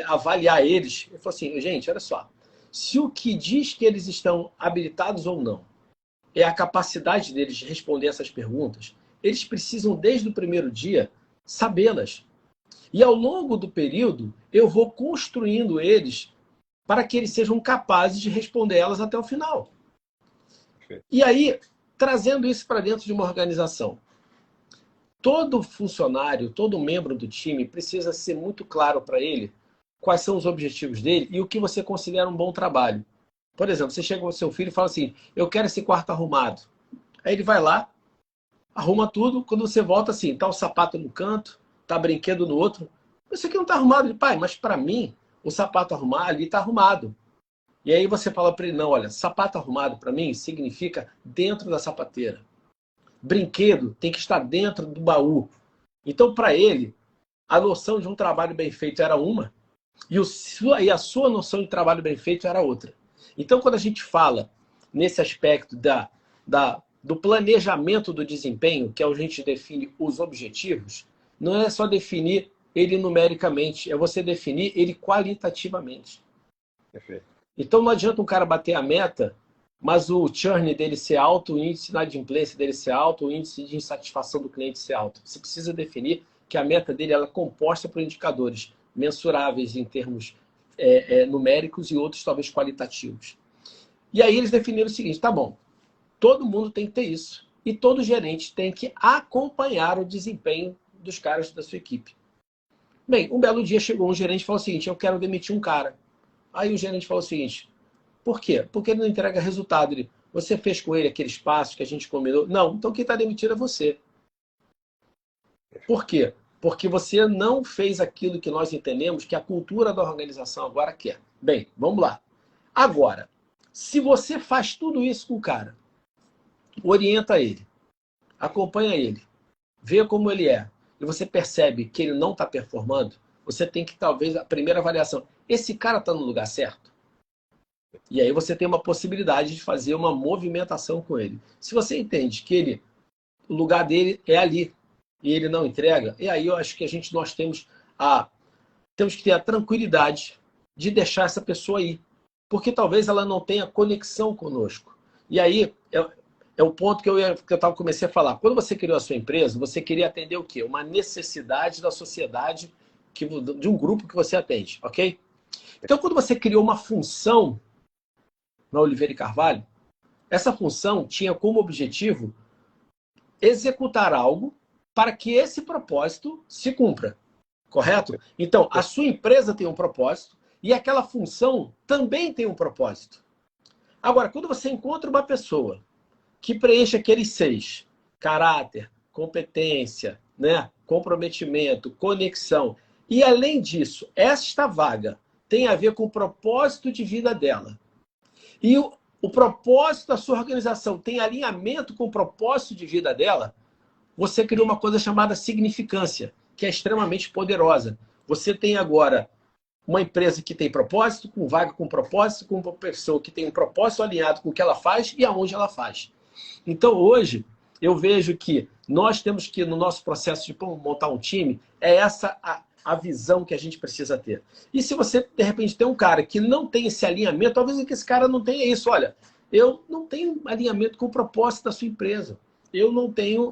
avaliar eles? Ele falou assim, gente, olha só, se o que diz que eles estão habilitados ou não é a capacidade deles de responder essas perguntas, eles precisam, desde o primeiro dia, sabê-las. E ao longo do período, eu vou construindo eles para que eles sejam capazes de responder elas até o final. E aí, trazendo isso para dentro de uma organização. Todo funcionário, todo membro do time precisa ser muito claro para ele quais são os objetivos dele e o que você considera um bom trabalho. Por exemplo, você chega com o seu filho e fala assim, eu quero esse quarto arrumado. Aí ele vai lá, arruma tudo, quando você volta assim, tá o sapato no canto, tá brinquedo no outro. Isso aqui não tá arrumado. Ele, pai, mas para mim, o sapato arrumado ali tá arrumado. E aí você fala para ele, não, olha, sapato arrumado para mim significa dentro da sapateira. Brinquedo tem que estar dentro do baú. Então, para ele, a noção de um trabalho bem feito era uma, e a sua noção de trabalho bem feito era outra. Então, quando a gente fala nesse aspecto do planejamento do desempenho, que é onde a gente define os objetivos, não é só definir ele numericamente, é você definir ele qualitativamente. Perfeito. Então, não adianta um cara bater a meta, mas o churn dele ser alto, o índice de inadimplência dele ser alto, o índice de insatisfação do cliente ser alto. Você precisa definir que a meta dele ela é composta por indicadores mensuráveis em termos numéricos e outros talvez qualitativos. E aí eles definiram o seguinte, tá bom, todo mundo tem que ter isso. E todo gerente tem que acompanhar o desempenho dos caras da sua equipe. Bem, um belo dia chegou um gerente e falou o seguinte, eu quero demitir um cara. Aí o gerente falou o seguinte, por quê? Porque ele não entrega resultado. Você fez com ele aqueles passos que a gente combinou? Não, então quem está demitido é você. Por quê? Porque você não fez aquilo que nós entendemos que a cultura da organização agora quer. Bem, vamos lá. Agora, se você faz tudo isso com o cara, orienta ele, acompanha ele, vê como ele é, e você percebe que ele não está performando, você tem que, talvez, a primeira avaliação, esse cara está no lugar certo? E aí você tem uma possibilidade de fazer uma movimentação com ele. Se você entende que o lugar dele é ali, e ele não entrega, e aí eu acho que nós temos que ter a tranquilidade de deixar essa pessoa ir. Porque talvez ela não tenha conexão conosco. E aí é o ponto que eu comecei a falar. Quando você criou a sua empresa, você queria atender o quê? Uma necessidade da sociedade, de um grupo que você atende, ok? Então, quando você criou uma função na Oliveira e Carvalho, essa função tinha como objetivo executar algo para que esse propósito se cumpra, correto? Então, a sua empresa tem um propósito e aquela função também tem um propósito. Agora, quando você encontra uma pessoa que preenche aqueles 6, caráter, competência, né, comprometimento, conexão, e além disso, esta vaga tem a ver com o propósito de vida dela, e o propósito da sua organização tem alinhamento com o propósito de vida dela, você cria uma coisa chamada significância, que é extremamente poderosa. Você tem agora uma empresa que tem propósito, com vaga com propósito, com uma pessoa que tem um propósito alinhado com o que ela faz e aonde ela faz. Então, hoje, eu vejo que nós temos que, no nosso processo de montar um time, é essa a visão que a gente precisa ter. E se você, de repente, tem um cara que não tem esse alinhamento, talvez esse cara não tenha isso. Olha, eu não tenho alinhamento com o propósito da sua empresa. Eu não tenho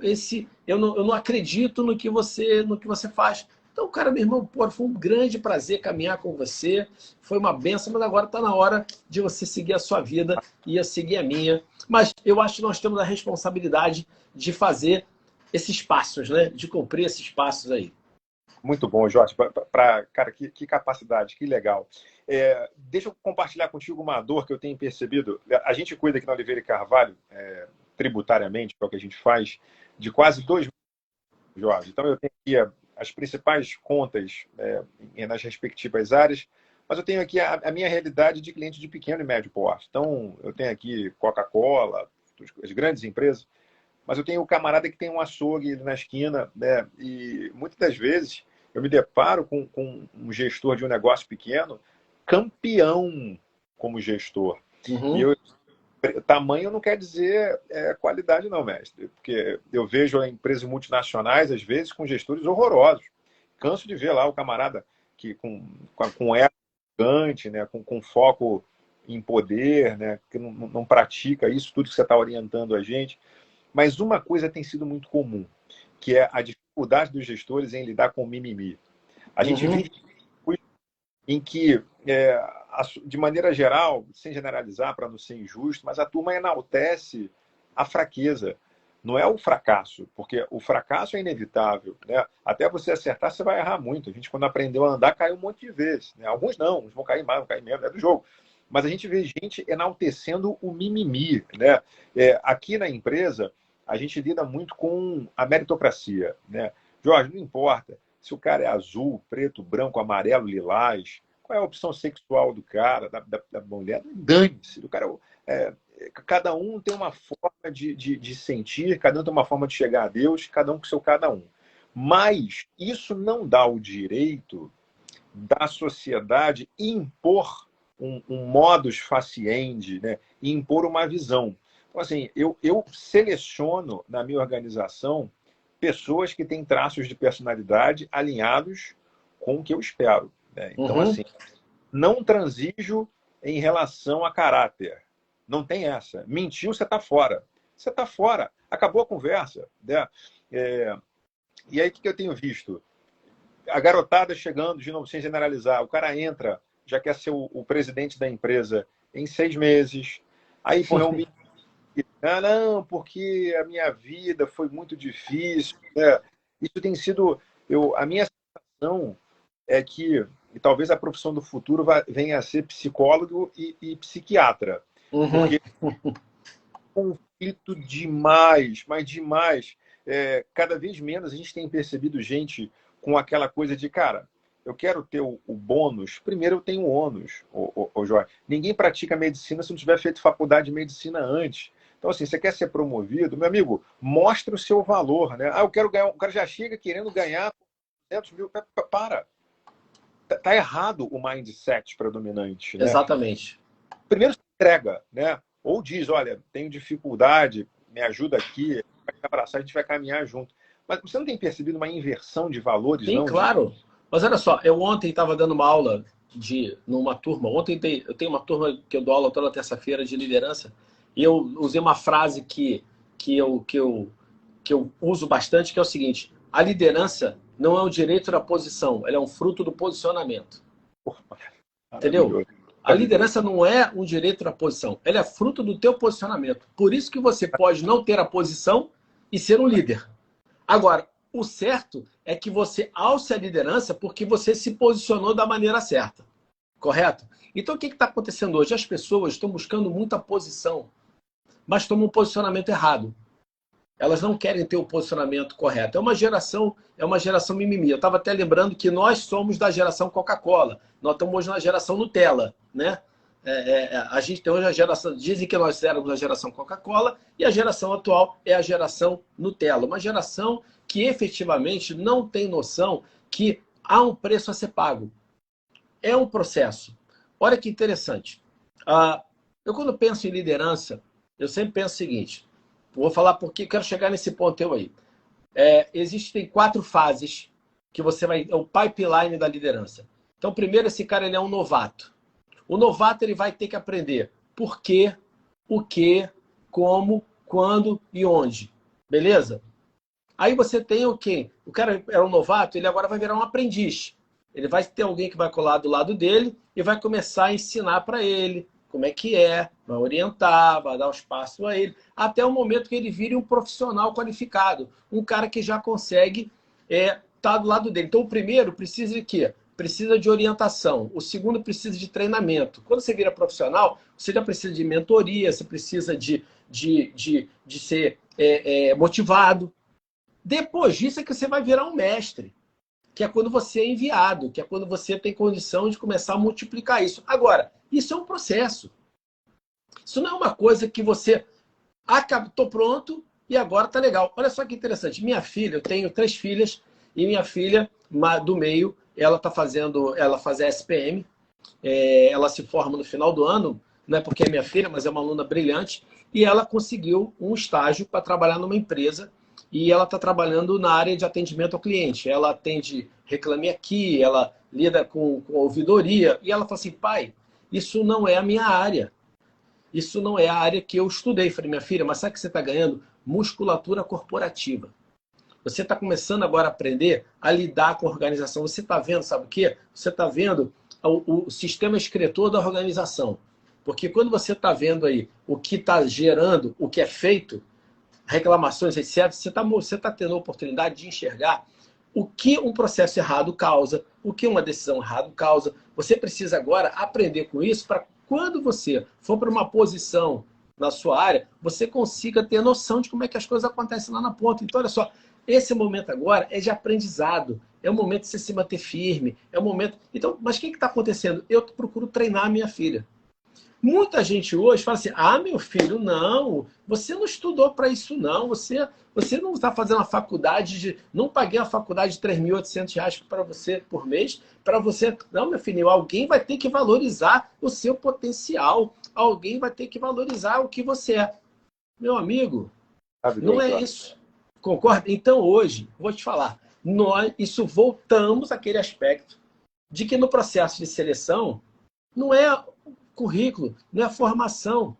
eu não acredito no que você faz. Então, cara, meu irmão, pô, foi um grande prazer caminhar com você. Foi uma benção, mas agora está na hora de você seguir a sua vida e eu seguir a minha. Mas eu acho que nós temos a responsabilidade de fazer esses passos, né? De cumprir esses passos aí. Muito bom, Jorge. Cara, que capacidade, que legal. Deixa eu compartilhar contigo uma dor que eu tenho percebido. A gente cuida aqui na Oliveira e Carvalho, tributariamente, que é o que a gente faz, de quase 2 mil, Jorge. Então, eu tenho aqui as principais contas nas respectivas áreas, mas eu tenho aqui a minha realidade de cliente de pequeno e médio porte. Então, eu tenho aqui Coca-Cola, as grandes empresas, mas eu tenho um camarada que tem um açougue na esquina, né? E muitas das vezes eu me deparo com um gestor de um negócio pequeno, campeão como gestor. Uhum. E tamanho não quer dizer qualidade, não, mestre. Porque eu vejo empresas multinacionais, às vezes, com gestores horrorosos. Canso de ver lá o camarada que com ego gigante, né? com foco em poder, né, que não pratica isso, tudo que você está orientando a gente. Mas uma coisa tem sido muito comum, que é a dificuldade dos gestores em lidar com o mimimi. A gente vive em que, de maneira geral, sem generalizar para não ser injusto, mas a turma enaltece a fraqueza. Não é o fracasso, porque o fracasso é inevitável, né? Até você acertar, você vai errar muito. A gente, quando aprendeu a andar, caiu um monte de vezes, né? Alguns não, uns vão cair mais, vão cair menos, é do jogo. Mas a gente vê gente enaltecendo o mimimi, né? Aqui na empresa, a gente lida muito com a meritocracia, né? Jorge, não importa se o cara é azul, preto, branco, amarelo, lilás, qual é a opção sexual do cara, da mulher, dane-se. O cara cada um tem uma forma de sentir, cada um tem uma forma de chegar a Deus, cada um com seu cada um. Mas isso não dá o direito da sociedade impor um modus faciendi, né? E impor uma visão. Então, assim, eu seleciono na minha organização pessoas que têm traços de personalidade alinhados com o que eu espero, né? Então, assim, não transijo em relação a caráter. Não tem essa. Mentiu, você está fora. Você está fora. Acabou a conversa, né? E aí, o que eu tenho visto? A garotada chegando, de novo, sem generalizar. O cara entra, já quer ser o presidente da empresa em 6 meses. Aí põe um... não, porque a minha vida foi muito difícil, né? Isso tem sido... a minha sensação é que e talvez a profissão do futuro venha a ser psicólogo e psiquiatra. Porque conflito demais, mas demais. Cada vez menos a gente tem percebido gente com aquela coisa de, cara, eu quero ter o bônus, primeiro eu tenho o ônus, Jorge. Ninguém pratica medicina se não tiver feito faculdade de medicina antes. Então, assim, você quer ser promovido, meu amigo, mostre o seu valor, né? Eu quero ganhar, o cara já chega querendo ganhar 200 mil. Para. Tá errado o mindset predominante, né? Exatamente. Primeiro se entrega, né? Ou diz, olha, tenho dificuldade, me ajuda aqui, vai abraçar, a gente vai caminhar junto. Mas você não tem percebido uma inversão de valores, Sim, não? claro. Mas olha só, eu ontem estava dando uma aula numa turma. Ontem eu tenho uma turma que eu dou aula toda terça-feira de liderança. E eu usei uma frase que eu uso bastante, que é o seguinte: a liderança não é o direito da posição, ela é um fruto do posicionamento. Entendeu? A liderança não é um direito da posição, ela é fruto do teu posicionamento. Por isso que você pode não ter a posição e ser um líder. Agora, o certo é que você alce a liderança porque você se posicionou da maneira certa. Correto? Então, o que está acontecendo hoje? As pessoas estão buscando muita posição, mas tomam um posicionamento errado. Elas não querem ter o posicionamento correto. É uma geração mimimi. Eu estava até lembrando que nós somos da geração Coca-Cola. Nós estamos hoje na geração Nutella, né? A gente tem hoje a geração... Dizem que nós éramos a geração Coca-Cola e a geração atual é a geração Nutella. Uma geração que efetivamente não tem noção que há um preço a ser pago. É um processo. Olha que interessante. Eu, quando penso em liderança, eu sempre penso o seguinte... Vou falar porque quero chegar nesse ponto aí. Existem 4 fases que você vai... É o pipeline da liderança. Então, primeiro, esse cara ele é um novato. O novato ele vai ter que aprender por quê, o que, como, quando e onde. Beleza? Aí você tem o quê? O cara era um novato, ele agora vai virar um aprendiz. Ele vai ter alguém que vai colar do lado dele e vai começar a ensinar para ele como é que vai orientar, vai dar os passos a ele, até o momento que ele vire um profissional qualificado, um cara que já consegue estar do lado dele. Então, o primeiro precisa de quê? Precisa de orientação. O segundo precisa de treinamento. Quando você vira profissional, você já precisa de mentoria, você precisa de ser motivado. Depois disso é que você vai virar um mestre, que é quando você é enviado, que é quando você tem condição de começar a multiplicar isso. Agora, isso é um processo. Isso não é uma coisa que você estou pronto e agora tá legal. Olha só que interessante. Minha filha, eu tenho 3 filhas, e minha filha do meio, ela faz a SPM, ela se forma no final do ano, não é porque é minha filha, mas é uma aluna brilhante, e ela conseguiu um estágio para trabalhar numa empresa, e ela está trabalhando na área de atendimento ao cliente. Ela atende Reclame Aqui, ela lida com ouvidoria, e ela fala assim: pai, isso não é a minha área. Isso não é a área que eu estudei. Falei, minha filha, mas sabe que você está ganhando? Musculatura corporativa. Você está começando agora a aprender a lidar com a organização. Você está vendo, sabe o quê? Você está vendo o sistema excretor da organização. Porque quando você está vendo aí o que está gerando, o que é feito, reclamações, etc., você tá tendo a oportunidade de enxergar o que um processo errado causa, o que uma decisão errada causa. Você precisa agora aprender com isso para quando você for para uma posição na sua área, você consiga ter noção de como é que as coisas acontecem lá na ponta. Então, olha só, esse momento agora é de aprendizado. É o momento de você se manter firme. É o momento... Então, mas o que está acontecendo? Eu procuro treinar a minha filha. Muita gente hoje fala assim, meu filho, não, você não estudou para isso não, você não está fazendo uma faculdade não paguei uma faculdade de R$ 3.800 para você por mês, para você... Não, meu filho, alguém vai ter que valorizar o seu potencial, alguém vai ter que valorizar o que você é. Meu amigo, não é isso. Concorda? Então hoje, vou te falar, isso voltamos àquele aspecto de que no processo de seleção não é currículo, não é a formação,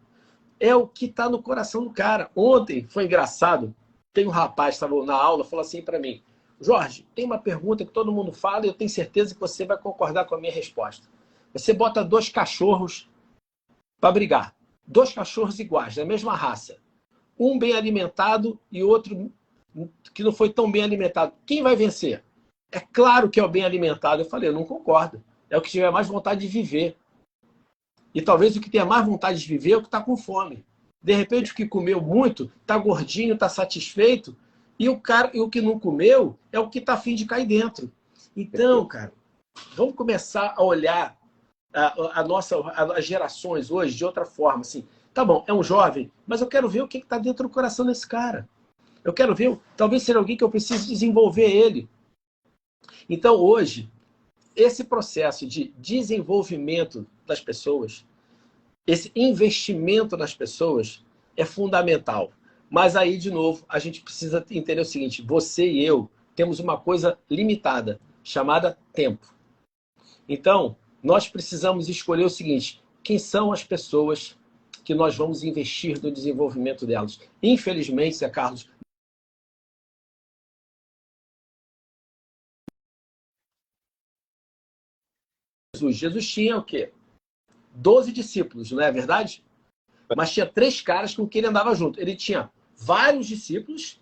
é o que está no coração do cara. Ontem foi engraçado, tem um rapaz que estava na aula, falou assim para mim, Jorge, tem uma pergunta que todo mundo fala e eu tenho certeza que você vai concordar com a minha resposta. Você bota 2 cachorros para brigar, 2 cachorros iguais, da mesma raça, um bem alimentado e outro que não foi tão bem alimentado. Quem vai vencer? É claro que é o bem alimentado. Eu falei, eu não concordo. É o que tiver mais vontade de viver. E talvez o que tenha mais vontade de viver é o que está com fome. De repente, o que comeu muito, está gordinho, está satisfeito, e o que não comeu é o que está a fim de cair dentro. Então, cara, vamos começar a olhar as gerações hoje de outra forma. Assim, tá bom, é um jovem, mas eu quero ver o que está dentro do coração desse cara. Eu quero ver, talvez seja alguém que eu preciso desenvolver ele. Então, hoje, esse processo de desenvolvimento das pessoas, esse investimento nas pessoas é fundamental. Mas aí, de novo, a gente precisa entender o seguinte, você e eu temos uma coisa limitada, chamada tempo. Então, nós precisamos escolher o seguinte, quem são as pessoas que nós vamos investir no desenvolvimento delas? Infelizmente, Zé Carlos, Jesus tinha o quê? 12 discípulos, não é verdade? Mas tinha 3 caras com quem ele andava junto. Ele tinha vários discípulos,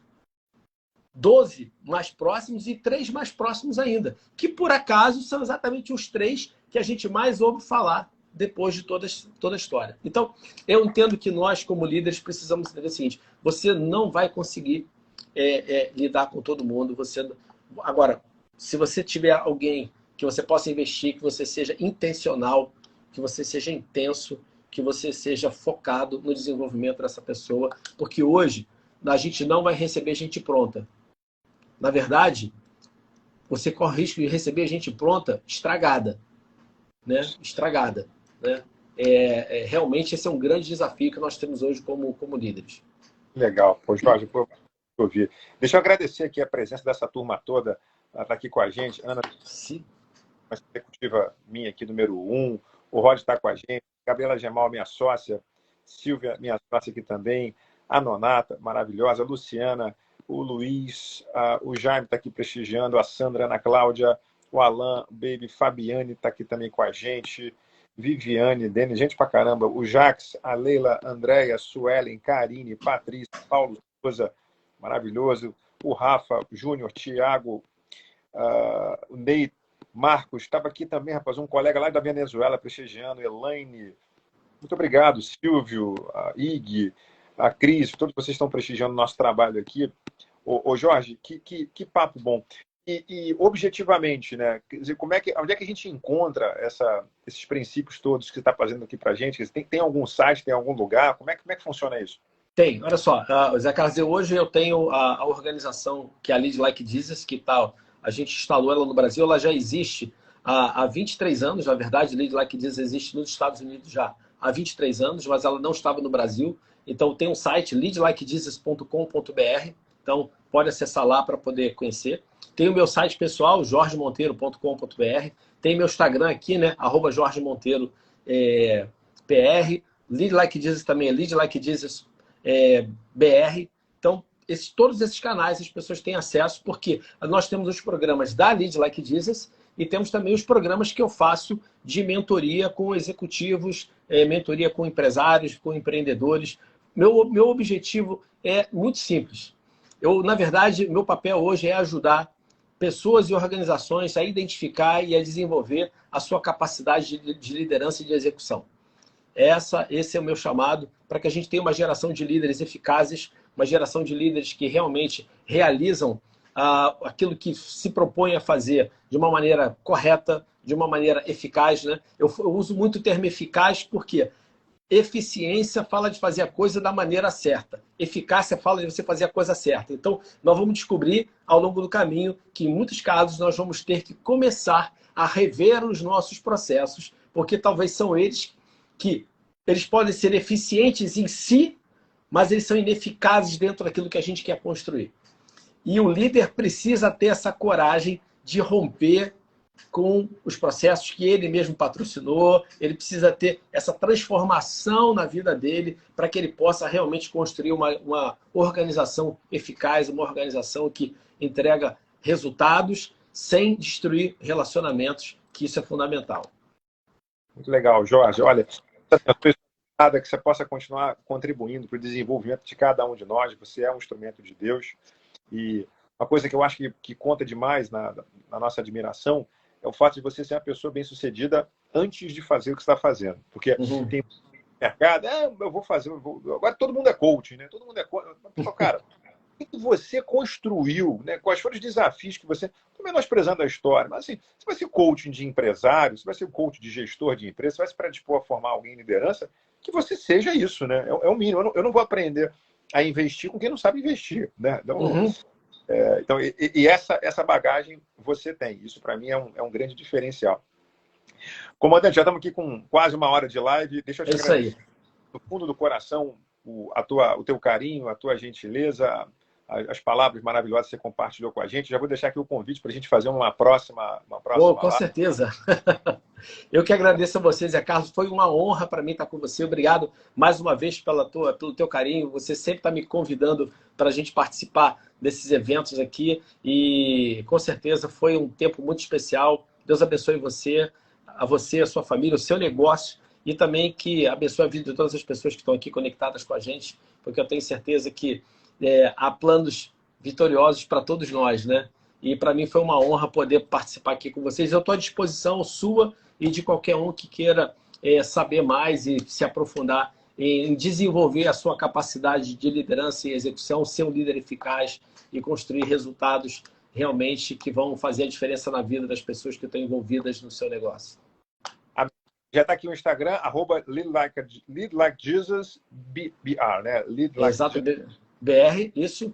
12 mais próximos e 3 mais próximos ainda. Que, por acaso, são exatamente os 3 que a gente mais ouve falar depois de toda a história. Então, eu entendo que nós, como líderes, precisamos entender o seguinte, você não vai conseguir lidar com todo mundo. Agora, se você tiver alguém que você possa investir, que você seja intencional, que você seja intenso, que você seja focado no desenvolvimento dessa pessoa, porque hoje a gente não vai receber gente pronta. Na verdade, você corre risco de receber gente pronta estragada, né? Estragada, né? Realmente esse é um grande desafio que nós temos hoje como líderes. Legal. Pô, Jorge, ouvir. Deixa eu agradecer aqui a presença dessa turma toda, ela está aqui com a gente, Ana, Sim. uma executiva minha aqui, número 1, o Rod está com a gente, Gabriela Gemal, minha sócia, Silvia, minha sócia aqui também, a Nonata, maravilhosa, a Luciana, o Luiz, o Jaime está aqui prestigiando, a Sandra, a Ana Cláudia, o Alan, o Baby, Fabiane está aqui também com a gente, Viviane, Dene, gente pra caramba, o Jax, a Leila, a Andréia, Suelen, Karine, Patrícia, Paulo Souza, maravilhoso, o Rafa, o Júnior, Tiago, o Ney, Marcos, estava aqui também, rapaz, um colega lá da Venezuela prestigiando, Elaine, muito obrigado, Silvio, a Ig, a Cris, todos vocês estão prestigiando o nosso trabalho aqui. Ô Jorge, que papo bom. E objetivamente, né? Quer dizer, onde é que a gente encontra esses princípios todos que você está fazendo aqui para a gente? Tem algum site, tem algum lugar? Como é que funciona isso? Tem, olha só, Zé Carlos, hoje eu tenho a organização que é a Lead Like Jesus, que tal? A gente instalou ela no Brasil, ela já existe há 23 anos, na verdade, Lead Like Jesus existe nos Estados Unidos já há 23 anos, mas ela não estava no Brasil. Então tem um site, leadlikejesus.com.br, então pode acessar lá para poder conhecer. Tem o meu site pessoal, jorgemonteiro.com.br, tem meu Instagram aqui, né, @jorgemonteiro, PR, Lead Like Jesus também é Lead Like Jesus BR. Então, todos esses canais as pessoas têm acesso, porque nós temos os programas da Lead Like Jesus e temos também os programas que eu faço de mentoria com executivos, mentoria com empresários, com empreendedores. Meu objetivo é muito simples. Na verdade, meu papel hoje é ajudar pessoas e organizações a identificar e a desenvolver a sua capacidade de liderança e de execução. Esse é o meu chamado para que a gente tenha uma geração de líderes eficazes, uma geração de líderes que realmente realizam aquilo que se propõe a fazer de uma maneira correta, de uma maneira eficaz, né? Eu uso muito o termo eficaz porque eficiência fala de fazer a coisa da maneira certa. Eficácia fala de você fazer a coisa certa. Então, nós vamos descobrir ao longo do caminho que, em muitos casos, nós vamos ter que começar a rever os nossos processos, porque talvez são eles que eles podem ser eficientes em si, mas eles são ineficazes dentro daquilo que a gente quer construir. E o líder precisa ter essa coragem de romper com os processos que ele mesmo patrocinou, ele precisa ter essa transformação na vida dele para que ele possa realmente construir uma organização eficaz, uma organização que entrega resultados sem destruir relacionamentos, que isso é fundamental. Muito legal, Jorge. Olha, que você possa continuar contribuindo para o desenvolvimento de cada um de nós. Você é um instrumento de Deus. E uma coisa que eu acho que conta demais na nossa admiração é o fato de você ser uma pessoa bem-sucedida antes de fazer o que você está fazendo. Porque tem mercado, eu vou fazer... Agora todo mundo é coach, né? Todo mundo é coach. Cara, o que você construiu, né? Quais foram os desafios que você... Estou menosprezando a história, mas assim, você vai ser coaching de empresário, você vai ser coach de gestor de empresa, você vai se predispor a formar alguém em liderança, que você seja isso, né? É o mínimo. Eu não vou aprender a investir com quem não sabe investir, né? Então, essa bagagem você tem. Isso, para mim, é um grande diferencial. Comandante, já estamos aqui com quase uma hora de live. Deixa eu te agradecer do fundo do coração o teu carinho, a tua gentileza, as palavras maravilhosas que você compartilhou com a gente. Já vou deixar aqui o convite para a gente fazer uma próxima com certeza. Eu que agradeço a você, Zé Carlos. Foi uma honra para mim estar com você. Obrigado mais uma vez pelo teu carinho. Você sempre está me convidando para a gente participar desses eventos aqui. E com certeza foi um tempo muito especial. Deus abençoe você, a sua família, o seu negócio. E também que abençoe a vida de todas as pessoas que estão aqui conectadas com a gente. Porque eu tenho certeza que há planos vitoriosos para todos nós, né? E para mim foi uma honra poder participar aqui com vocês. Eu estou à disposição sua e de qualquer um que queira saber mais e se aprofundar em desenvolver a sua capacidade de liderança e execução, ser um líder eficaz e construir resultados realmente que vão fazer a diferença na vida das pessoas que estão envolvidas no seu negócio. Já está aqui o Instagram, @LeadLikeJesusBR, né? Exato, BR, isso.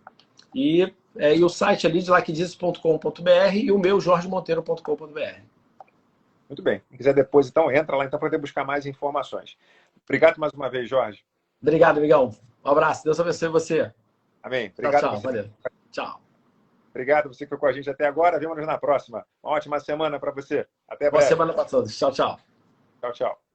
E o site é leadlikejesus.com.br e o meu, jorgemonteiro.com.br. Muito bem. Se quiser depois, então, entra lá então, para poder buscar mais informações. Obrigado mais uma vez, Jorge. Obrigado, amigão. Um abraço. Deus abençoe você. Amém. Obrigado. Tchau. Valeu. Tchau. Obrigado você que ficou com a gente até agora. Vemo-nos na próxima. Uma ótima semana para você. Até breve. Boa semana para todos. Tchau, tchau. Tchau, tchau.